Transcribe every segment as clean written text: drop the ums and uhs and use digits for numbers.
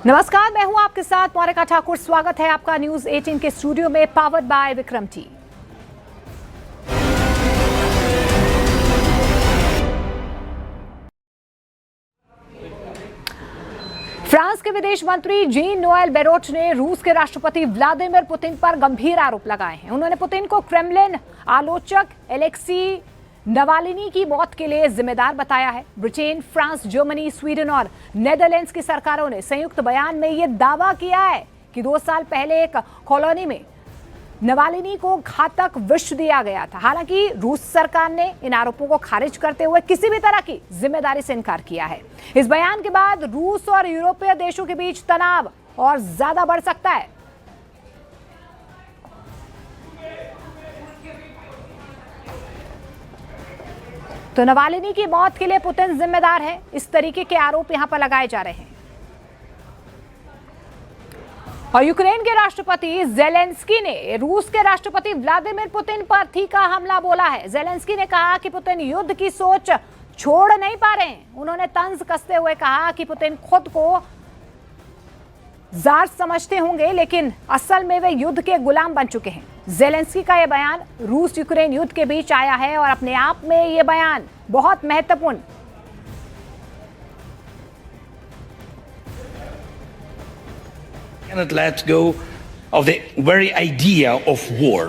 नमस्कार, मैं हूं आपके साथ मौनिका ठाकुर। स्वागत है आपका न्यूज 18 के स्टूडियो में, powered by Vikram T. France के विदेश मंत्री जीन नोएल बेरोट ने रूस के राष्ट्रपति व्लादिमीर पुतिन पर गंभीर आरोप लगाए हैं। उन्होंने पुतिन को क्रेमलिन आलोचक एलेक्सी नवालिनी की मौत के लिए जिम्मेदार बताया है। ब्रिटेन, फ्रांस, जर्मनी, स्वीडन और नेदरलैंड्स की सरकारों ने संयुक्त बयान में यह दावा किया है कि 2 साल पहले एक कॉलोनी में नवालिनी को घातक विष दिया गया था। हालांकि रूस सरकार ने इन आरोपों को खारिज करते हुए किसी भी तरह की जिम्मेदारी से इनकार किया है। इस बयान के बाद रूस और यूरोपीय देशों के बीच तनाव और ज्यादा बढ़ सकता है। तो नवालिनी की मौत के लिए पुतिन जिम्मेदार है, इस तरीके के आरोप यहां पर लगाए जा रहे हैं। और यूक्रेन के राष्ट्रपति जेलेंस्की ने रूस के राष्ट्रपति व्लादिमीर पुतिन पर तीखा हमला बोला है। जेलेंस्की ने कहा कि पुतिन युद्ध की सोच छोड़ नहीं पा रहे हैं। उन्होंने तंज कसते हुए कहा कि पुतिन खुद को जार समझते होंगे, लेकिन असल में वे युद्ध के गुलाम बन चुके हैं। जेलेंस्की का यह बयान रूस यूक्रेन युद्ध के बीच आया है और अपने आप में यह बयान बहुत महत्वपूर्ण। Cannot let go of the very idea of war.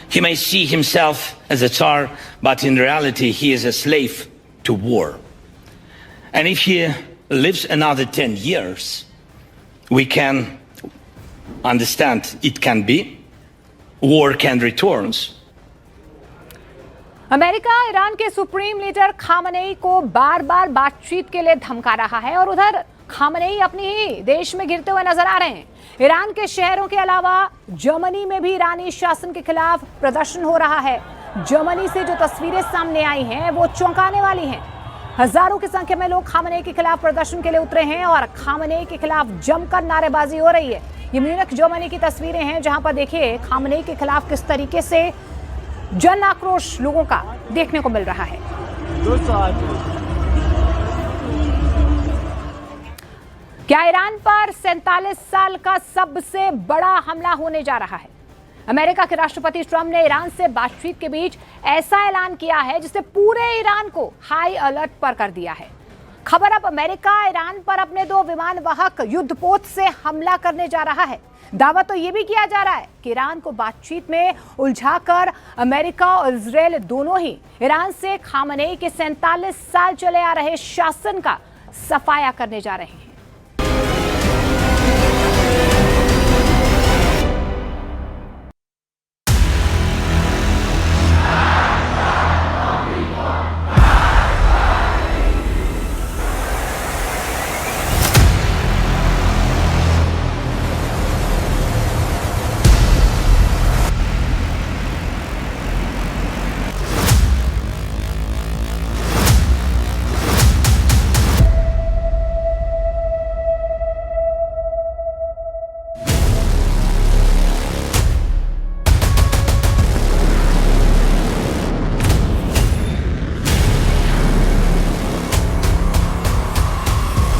He may see himself as a Tsar, but in reality he is a slave to war. And if he lives another 10 years, we can understand it can be. War can return. America Iran के supreme leader Khamenei को बार बार बातचीत के लिए धमका रहा है और उधर खामनेई अपनी ही देश में गिरते हुए नजर आ रहे हैं। ईरान के शहरों के अलावा जर्मनी में भी ईरानी शासन के खिलाफ प्रदर्शन हो रहा है। जर्मनी से जो तस्वीरें सामने आई हैं वो चौंकाने वाली हैं। हजारों की संख्या में लोग खामनेई के खिलाफ प्रदर्शन के लिए उतरे हैं और खामनेई के खिलाफ जमकर नारेबाजी हो रही है। ये म्यूनिख जर्मनी की तस्वीरें हैं, जहां पर देखिए खामनेई के खिलाफ किस तरीके से जन आक्रोश लोगों का देखने को मिल रहा है। क्या ईरान पर 47 साल का सबसे बड़ा हमला होने जा रहा है? अमेरिका के राष्ट्रपति ट्रंप ने ईरान से बातचीत के बीच ऐसा ऐलान किया है जिससे पूरे ईरान को हाई अलर्ट पर कर दिया है। खबर अब अमेरिका ईरान पर अपने 2 विमानवाहक युद्धपोत से हमला करने जा रहा है। दावा तो यह भी किया जा रहा है कि ईरान को बातचीत में उलझाकर अमेरिका और इजरायल दोनों ही ईरान से खामनेई के 47 साल चले आ रहे शासन का सफाया करने जा रहे हैं।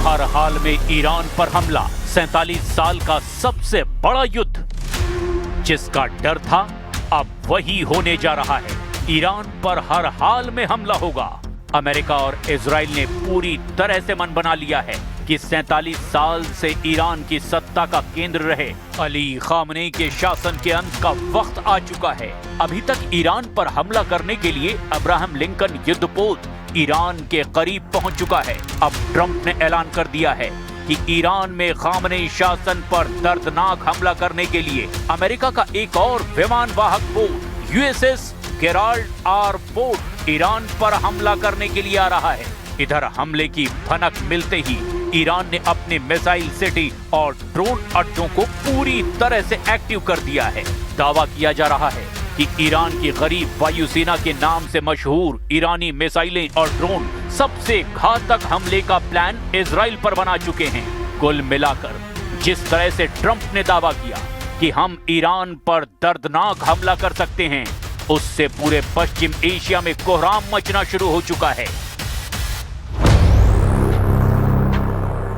हर हाल में ईरान पर हमला, 47 साल का सबसे बड़ा युद्ध। जिसका डर था अब वही होने जा रहा है। ईरान पर हर हाल में हमला होगा। अमेरिका और इजराइल ने पूरी तरह से मन बना लिया है कि 47 साल से ईरान की सत्ता का केंद्र रहे अली खामनेई के शासन के अंत का वक्त आ चुका है। अभी तक ईरान पर हमला करने के लिए अब्राहम लिंकन युद्धपोत ईरान के करीब पहुंच चुका है। अब ट्रंप ने ऐलान कर दिया है कि ईरान में खामनेई शासन पर दर्दनाक हमला करने के लिए अमेरिका का एक और विमानवाहक पोत USS Gerald R Ford Iran पर हमला करने के लिए आ रहा है। इधर हमले की भनक मिलते ही ईरान ने अपने मिसाइल सिटी और ड्रोन अड्डों को पूरी तरह से एक्टिव कर दिया है। दावा किया जा रहा है कि ईरान की गरीब वायुसेना के नाम से मशहूर ईरानी मिसाइलें और ड्रोन सबसे घातक हमले का प्लान इजराइल पर बना चुके हैं। कुल मिलाकर जिस तरह से ट्रंप ने दावा किया कि हम ईरान पर दर्दनाक हमला कर सकते हैं, उससे पूरे पश्चिम एशिया में कोहराम मचना शुरू हो चुका है।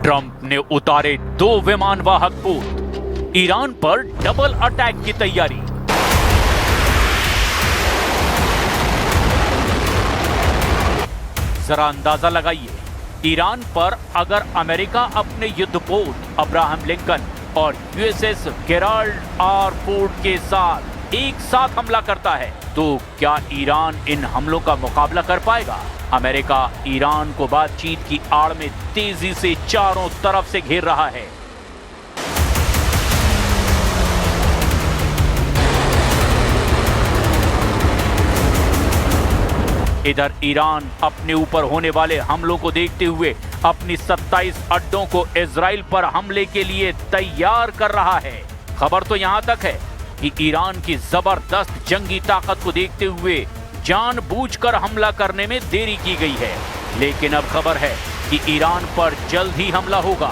ट्रंप ने उतारे 2 विमान वाहक पोत, ईरान पर डबल अटैक की तैयारी। जरा अंदाजा लगाइए, ईरान पर अगर अमेरिका अपने युद्धपोत अब्राहम लिंकन और यूएसएस गेराल्ड आर फोर्ड के साथ एक साथ हमला करता है तो क्या ईरान इन हमलों का मुकाबला कर पाएगा? अमेरिका ईरान को बातचीत की आड़ में तेजी से चारों तरफ से घेर रहा है। इधर ईरान अपने ऊपर होने वाले हमलों को देखते हुए अपनी 27 अड्डों को इजराइल पर हमले के लिए तैयार कर रहा है। खबर तो यहां तक है कि ईरान की जबरदस्त जंगी ताकत को देखते हुए जानबूझकर हमला करने में देरी की गई है, लेकिन अब खबर है कि ईरान पर जल्द ही हमला होगा,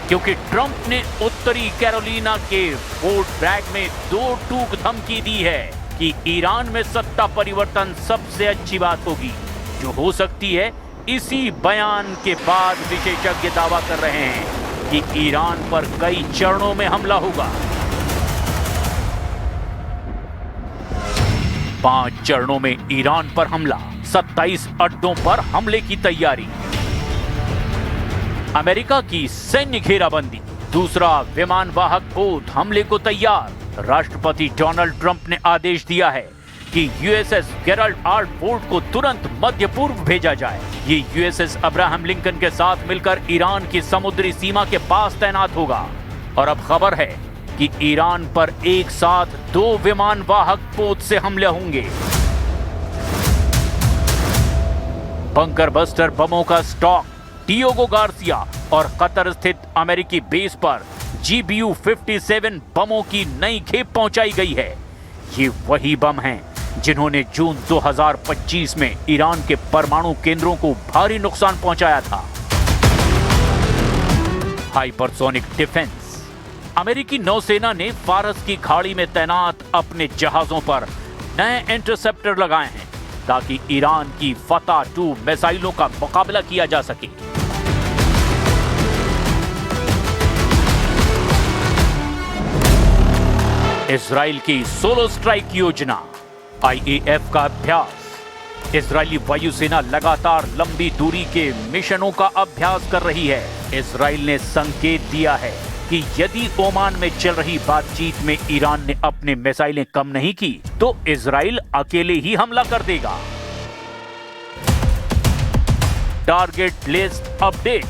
क्योंकि ट्रंप ने उत्तरी कैरोलिना के फोर्ट ब्रैग में 2 टूक धमकी दी है कि ईरान में सत्ता परिवर्तन सबसे अच्छी बात होगी, जो हो सकती है। इसी बयान के बाद विशेषज्ञ दावा कर रहे हैं कि ईरान पर कई चरणों में हमला होगा। 5 चरणों में ईरान पर हमला, 27 अड्डों पर हमले की तैयारी। अमेरिका की सैन्य घेराबंदी, दूसरा विमान वाहक पोत हमले को तैयार। राष्ट्रपति डोनाल्ड ट्रंप ने आदेश दिया है कि यूएसएस गेराल्ड आर फोर्ड को तुरंत मध्य पूर्व भेजा जाए। ये यूएसएस अब्राहम लिंकन के साथ मिलकर ईरान की समुद्री सीमा के पास तैनात होगा। और अब खबर है कि ईरान पर एक साथ 2 विमान वाहक पोत से हमले होंगे। बंकर बस्टर बमों का स्टॉक डियोगो गार्सिया और कतर स्थित अमेरिकी बेस पर GBU-57 बमों की नई खेप पहुंचाई गई है। ये वही बम हैं जिन्होंने जून 2025 में ईरान के परमाणु केंद्रों को भारी नुकसान पहुंचाया था। हाइपरसोनिक डिफेंस, अमेरिकी नौसेना ने फारस की खाड़ी में तैनात अपने जहाजों पर नए इंटरसेप्टर लगाए हैं ताकि ईरान की फतह 2 मिसाइलों का मुकाबला किया जा सके। इजराइल की सोलो स्ट्राइक योजना, IAF का अभ्यास। इजरायली वायुसेना लगातार लंबी दूरी के मिशनों का अभ्यास कर रही है। इजराइल ने संकेत दिया है कि यदि ओमान में चल रही बातचीत में ईरान ने अपने मिसाइलें कम नहीं की तो इजराइल अकेले ही हमला कर देगा। टारगेट लिस्ट अपडेट,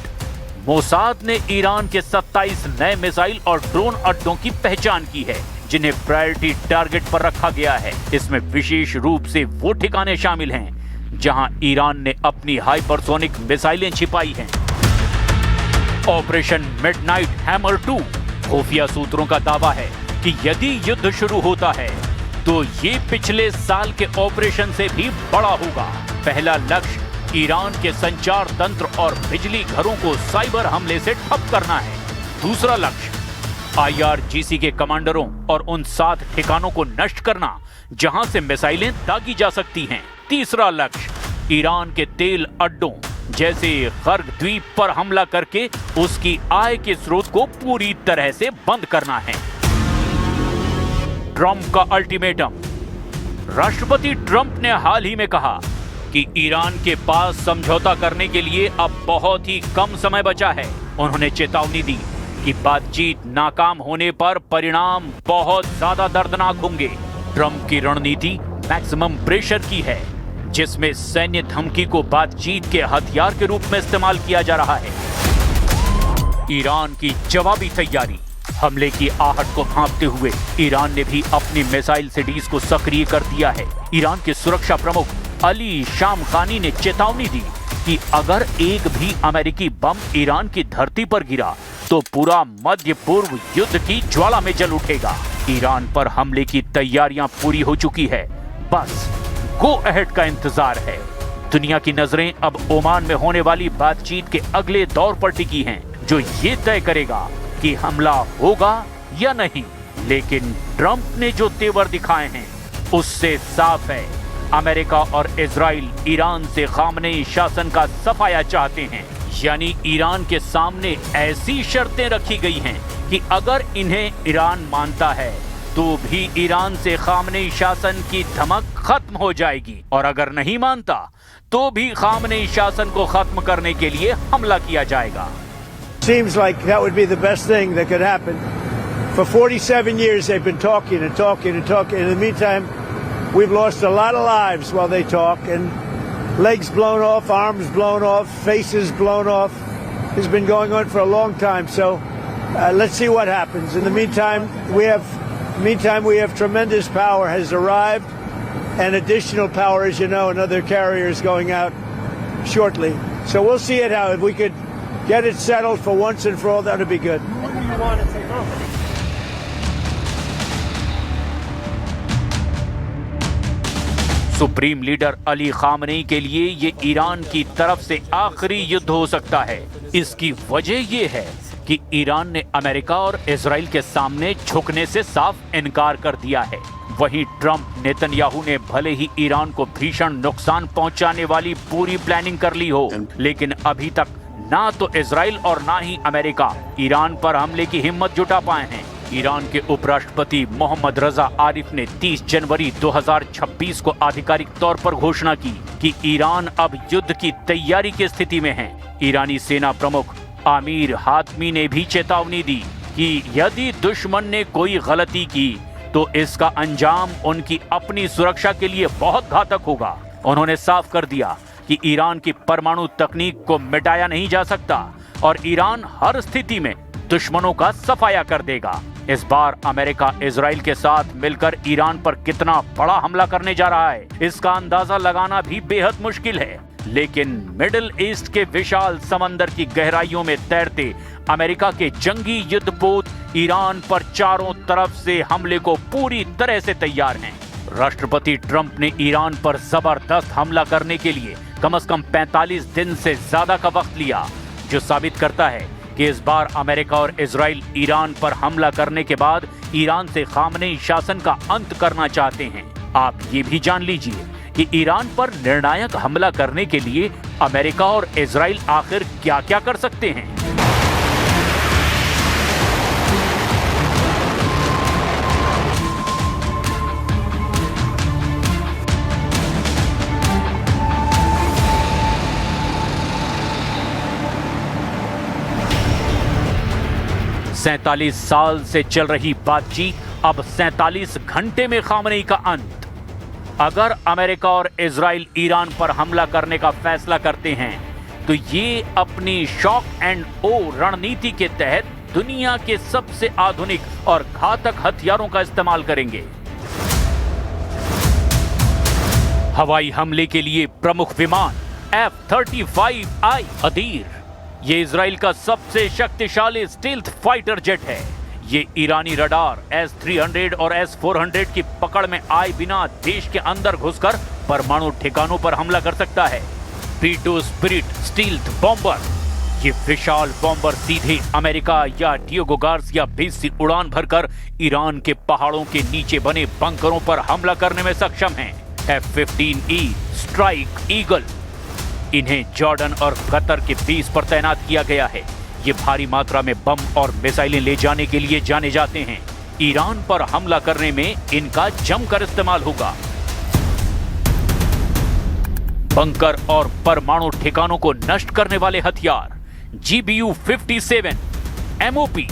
मोसाद ने ईरान के 27 नए मिसाइल और ड्रोन अड्डों की पहचान की है जिन्हें प्रायोरिटी टारगेट पर रखा गया है। इसमें विशेष रूप से वो ठिकाने शामिल हैं जहां ईरान ने अपनी हाइपरसोनिक मिसाइलें छिपाई हैं। ऑपरेशन मिडनाइट हैमर 2, खुफिया सूत्रों का दावा है कि यदि युद्ध शुरू होता है तो ये पिछले साल के ऑपरेशन से भी बड़ा होगा। पहला लक्ष्य ईरान के संचार तंत्र और बिजली घरों को साइबर हमले से ठप करना है। दूसरा लक्ष्य IRGC के कमांडरों और उन 7 ठिकानों को नष्ट करना जहां से मिसाइलें दागी जा सकती हैं। तीसरा लक्ष्य ईरान के तेल अड्डों जैसे खर्ग द्वीप पर हमला करके उसकी आय के स्रोत को पूरी तरह से बंद करना है। ट्रंप का अल्टीमेटम, राष्ट्रपति ट्रंप ने हाल ही में कहा कि ईरान के पास समझौता करने के लिए अब बहुत ही कम समय बचा है। उन्होंने चेतावनी दी कि बातचीत नाकाम होने पर परिणाम बहुत ज्यादा दर्दनाक होंगे। ट्रंप की रणनीति मैक्सिमम प्रेशर की है, जिसमें सैन्य धमकी को बातचीत के हथियार के रूप में इस्तेमाल किया जा रहा है। ईरान की जवाबी तैयारी, हमले की आहट को भांपते हुए ईरान ने भी अपनी मिसाइल सिटीज को सक्रिय कर दिया है। ईरान के सुरक्षा प्रमुख अली शामखानी ने चेतावनी दी कि अगर एक भी अमेरिकी बम ईरान की धरती पर गिरा तो पूरा मध्य पूर्व युद्ध की ज्वाला में जल उठेगा। ईरान पर हमले की तैयारियां पूरी हो चुकी है, बस गो अहेड का इंतजार है। दुनिया की नजरें अब ओमान में होने वाली बातचीत के अगले दौर पर टिकी हैं, जो ये तय करेगा कि हमला होगा या नहीं। लेकिन ट्रंप ने जो तेवर दिखाए हैं उससे साफ है अमेरिका और इजराइल ईरान से खामनेई शासन का सफाया चाहते हैं। यानी ईरान के सामने ऐसी शर्तें रखी गई हैं कि अगर इन्हें ईरान मानता है तो भी ईरान से खामनेई शासन की धमक खत्म हो जाएगी, और अगर नहीं मानता तो भी खामनेई शासन को खत्म करने के लिए हमला किया जाएगा। Seems like that would be the best thing that could happen. For 47 years they've been talking and talking and talking. In the meantime, we've lost a lot of lives while they talk, and legs blown off, arms blown off, faces blown off. It's been going on for a long time. So let's see what happens. In the meantime, we have tremendous power has arrived, and additional power, as you know, another carrier is going out shortly. So we'll see it how if we could get it settled for once and for all, that would be good. What do you want to take over? Supreme leader Ali Khamenei के लिए ये Iran की तरफ से आखिरी युद्ध हो सकता है। इसकी वजह ये है कि ईरान ने अमेरिका और इजराइल के सामने झुकने से साफ इनकार कर दिया है। वहीं ट्रंप नेतन्याहू ने भले ही ईरान को भीषण नुकसान पहुंचाने वाली पूरी प्लानिंग कर ली हो, लेकिन अभी तक ना तो इजराइल और ना ही अमेरिका ईरान पर हमले की हिम्मत जुटा पाए हैं। ईरान के उपराष्ट्रपति मोहम्मद रजा आरिफ ने 30 जनवरी 2026 को आधिकारिक तौर पर घोषणा की कि ईरान अब युद्ध की तैयारी की स्थिति में है। ईरानी सेना प्रमुख आमिर हातमी ने भी चेतावनी दी कि यदि दुश्मन ने कोई गलती की तो इसका अंजाम उनकी अपनी सुरक्षा के लिए बहुत घातक होगा। उन्होंने साफ कर दिया कि ईरान की परमाणु तकनीक को मिटाया नहीं जा सकता और ईरान हर स्थिति में दुश्मनों का सफाया कर देगा। इस बार अमेरिका इजराइल के साथ मिलकर ईरान पर कितना बड़ा हमला करने जा रहा है, इसका अंदाजा लगाना भी बेहद मुश्किल है। लेकिन मिडिल ईस्ट के विशाल समंदर की गहराइयों में तैरते अमेरिका के जंगी युद्धपोत ईरान पर चारों तरफ से हमले को पूरी तरह से तैयार हैं। राष्ट्रपति ट्रंप ने ईरान पर जबरदस्त हमला करने के लिए कम से कम 45 दिन से ज्यादा का वक्त लिया, जो साबित करता है कि इस बार अमेरिका और इजराइल ईरान पर हमला करने के बाद ईरान से खामनेई शासन का अंत करना चाहते हैं। आप ये भी जान लीजिए कि ईरान पर निर्णायक हमला करने के लिए अमेरिका और इजराइल आखिर क्या-क्या कर सकते हैं। सैंतालीस साल से चल रही बातचीत अब 47 घंटे में खामनेई का अंत। अगर अमेरिका और इजराइल ईरान पर हमला करने का फैसला करते हैं तो ये अपनी शॉक एंड ओ रणनीति के तहत दुनिया के सबसे आधुनिक और घातक हथियारों का इस्तेमाल करेंगे। हवाई हमले के लिए प्रमुख विमान F-35I अदीर, ये इजराइल का सबसे शक्तिशाली स्टील्थ फाइटर जेट है। ये ईरानी रडार S-300 और S-400 की पकड़ में आए बिना देश के अंदर घुसकर परमाणु ठिकानों पर हमला कर सकता है। P-2 स्पिरिट स्टील्थ बॉम्बर, ये विशाल बॉम्बर सीधे अमेरिका या डिएगो गार्सिया बेस से उड़ान भरकर ईरान के पहाड़ों के नीचे बने बंकरों पर हमला करने में सक्षम हैं। F-15E स्ट्राइक ईगल, इन्हें जॉर्डन और कतर के बेस पर तैनात किया गया है। ये भारी मात्रा में बम और मिसाइलें ले जाने के लिए जाने जाते हैं। ईरान पर हमला करने में इनका जमकर इस्तेमाल होगा। बंकर और परमाणु ठिकानों को नष्ट करने वाले हथियार GBU-57 MOP,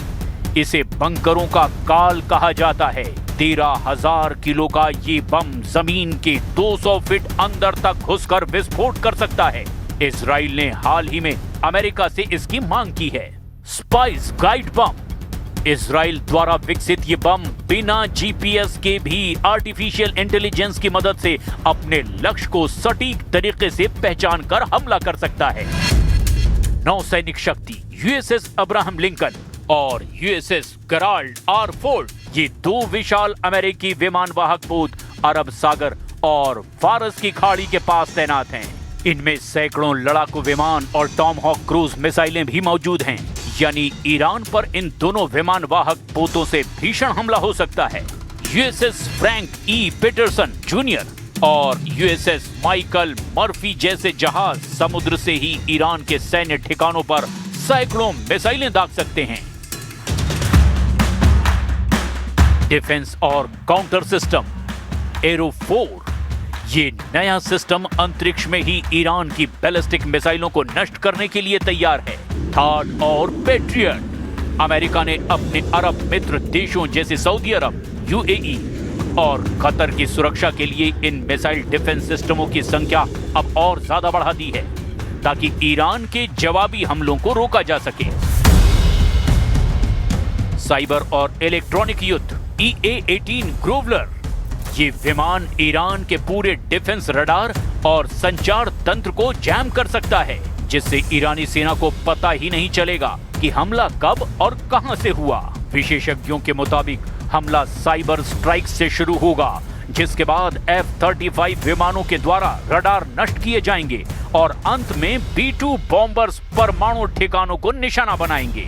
इसे बंकरों का काल कहा जाता है। 13,000 किलो का ये बम जमीन के 200 फीट अंदर तक घुसकर विस्फोट कर सकता है। इजराइल ने हाल ही में अमेरिका से इसकी मांग की है। स्पाइस गाइड बम, इजराइल द्वारा विकसित ये बम बिना GPS के भी आर्टिफिशियल इंटेलिजेंस की मदद से अपने लक्ष्य को सटीक तरीके से पहचान कर हमला कर सकता है। नौसैनिक शक्ति USS अब्राहम लिंकन और USS गेराल्ड R. फोर्ड, ये दो विशाल अमेरिकी विमानवाहक पोत अरब सागर और फारस की खाड़ी के पास तैनात हैं। इनमें सैकड़ों लड़ाकू विमान और टॉमहॉक क्रूज मिसाइलें भी मौजूद हैं। यानी ईरान पर इन दोनों विमानवाहक पोतों से भीषण हमला हो सकता है। USS Frank E. Peterson junior, और यूएसएस माइकल मर्फी जैसे जहाज समुद्र से ही ईरान के सैन्य ठिकानों पर सैकड़ों मिसाइलें दाग सकते हैं। डिफेंस और काउंटर सिस्टम एरो 4, ये नया सिस्टम अंतरिक्ष में ही ईरान की बैलिस्टिक मिसाइलों को नष्ट करने के लिए तैयार है। थार्ड और पेट्रियट, अमेरिका ने अपने अरब मित्र देशों जैसे सऊदी अरब, यूएई और कतर की सुरक्षा के लिए इन मिसाइल डिफेंस सिस्टमों की संख्या अब और ज्यादा बढ़ा दी है ताकि ईरान के जवाबी हमलों को रोका जा सके। साइबर और इलेक्ट्रॉनिक युद्ध EA-18 ग्रोवलर, ये विमान ईरान के पूरे डिफेंस रडार और संचार तंत्र को जैम कर सकता है, जिससे ईरानी सेना को पता ही नहीं चलेगा कि हमला कब और कहां से हुआ। विशेषज्ञों के मुताबिक हमला साइबर स्ट्राइक से शुरू होगा, जिसके बाद F-35 विमानों के द्वारा रडार नष्ट किए जाएंगे और अंत में B-2 बॉम्बर्स परमाणु ठिकानों को निशाना बनाएंगे।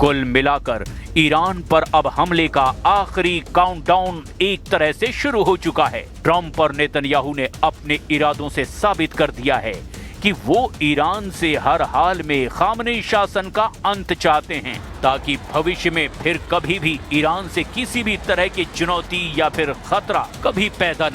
कुल मिलाकर ईरान पर अब हमले का आखिरी काउंटडाउन एक तरह से शुरू हो चुका है। ट्रंप और नेतन्याहू ने अपने इरादों से साबित कर दिया है कि वो ईरान से हर हाल में खामनेई शासन का अंत चाहते हैं, ताकि भविष्य में फिर कभी भी ईरान से किसी भी तरह की चुनौती या फिर खतरा कभी पैदा